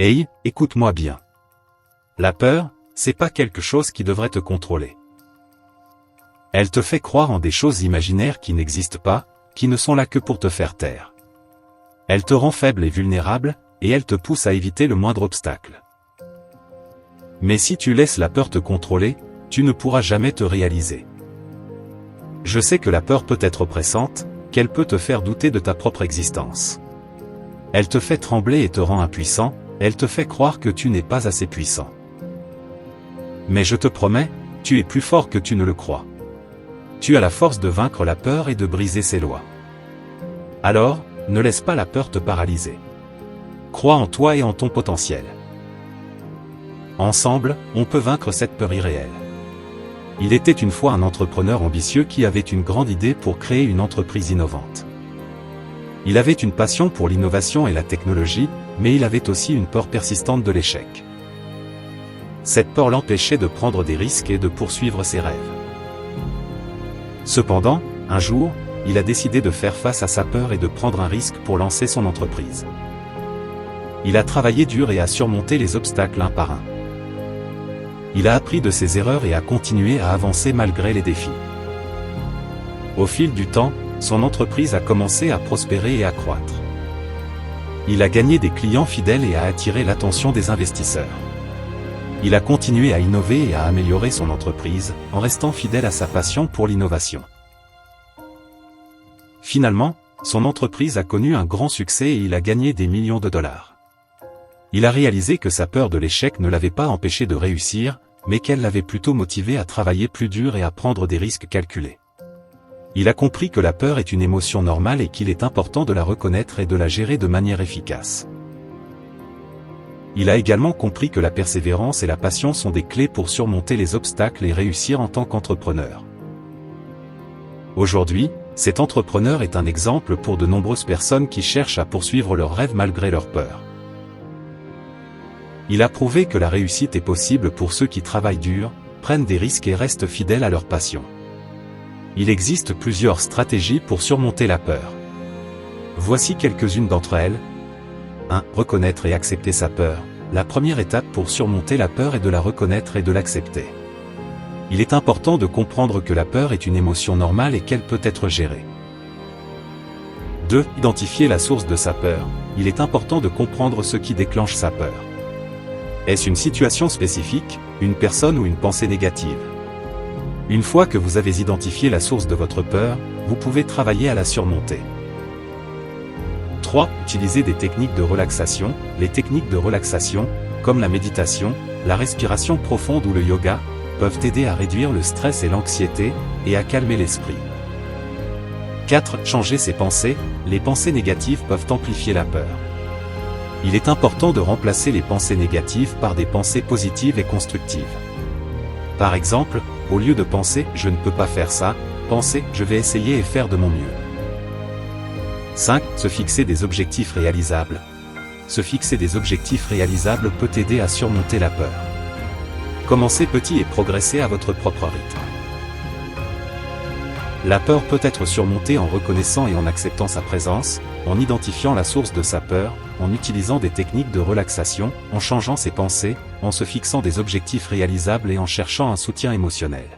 Hey, écoute-moi bien. La peur, c'est pas quelque chose qui devrait te contrôler. Elle te fait croire en des choses imaginaires qui n'existent pas, qui ne sont là que pour te faire taire. Elle te rend faible et vulnérable, et elle te pousse à éviter le moindre obstacle. Mais si tu laisses la peur te contrôler, tu ne pourras jamais te réaliser. Je sais que la peur peut être oppressante, qu'elle peut te faire douter de ta propre existence. Elle te fait trembler et te rend impuissant, elle te fait croire que tu n'es pas assez puissant. Mais je te promets, tu es plus fort que tu ne le crois. Tu as la force de vaincre la peur et de briser ses lois. Alors, ne laisse pas la peur te paralyser. Crois en toi et en ton potentiel. Ensemble, on peut vaincre cette peur irréelle. Il était une fois un entrepreneur ambitieux qui avait une grande idée pour créer une entreprise innovante. Il avait une passion pour l'innovation et la technologie, mais il avait aussi une peur persistante de l'échec. Cette peur l'empêchait de prendre des risques et de poursuivre ses rêves. Cependant, un jour, il a décidé de faire face à sa peur et de prendre un risque pour lancer son entreprise. Il a travaillé dur et a surmonté les obstacles un par un. Il a appris de ses erreurs et a continué à avancer malgré les défis. Au fil du temps, son entreprise a commencé à prospérer et à croître. Il a gagné des clients fidèles et a attiré l'attention des investisseurs. Il a continué à innover et à améliorer son entreprise, en restant fidèle à sa passion pour l'innovation. Finalement, son entreprise a connu un grand succès et il a gagné des millions de dollars. Il a réalisé que sa peur de l'échec ne l'avait pas empêché de réussir, mais qu'elle l'avait plutôt motivé à travailler plus dur et à prendre des risques calculés. Il a compris que la peur est une émotion normale et qu'il est important de la reconnaître et de la gérer de manière efficace. Il a également compris que la persévérance et la passion sont des clés pour surmonter les obstacles et réussir en tant qu'entrepreneur. Aujourd'hui, cet entrepreneur est un exemple pour de nombreuses personnes qui cherchent à poursuivre leurs rêves malgré leur peur. Il a prouvé que la réussite est possible pour ceux qui travaillent dur, prennent des risques et restent fidèles à leur passion. Il existe plusieurs stratégies pour surmonter la peur. Voici quelques-unes d'entre elles. 1. Reconnaître et accepter sa peur. La première étape pour surmonter la peur est de la reconnaître et de l'accepter. Il est important de comprendre que la peur est une émotion normale et qu'elle peut être gérée. 2. Identifier la source de sa peur. Il est important de comprendre ce qui déclenche sa peur. Est-ce une situation spécifique, une personne ou une pensée négative? Une fois que vous avez identifié la source de votre peur, vous pouvez travailler à la surmonter. 3. Utiliser des techniques de relaxation. Les techniques de relaxation, comme la méditation, la respiration profonde ou le yoga, peuvent aider à réduire le stress et l'anxiété, et à calmer l'esprit. 4. Changer ses pensées. Les pensées négatives peuvent amplifier la peur. Il est important de remplacer les pensées négatives par des pensées positives et constructives. Par exemple, au lieu de penser « je ne peux pas faire ça », pensez « je vais essayer et faire de mon mieux ». 5. Se fixer des objectifs réalisables. Se fixer des objectifs réalisables peut aider à surmonter la peur. Commencez petit et progressez à votre propre rythme. La peur peut être surmontée en reconnaissant et en acceptant sa présence, en identifiant la source de sa peur, en utilisant des techniques de relaxation, en changeant ses pensées, en se fixant des objectifs réalisables et en cherchant un soutien émotionnel.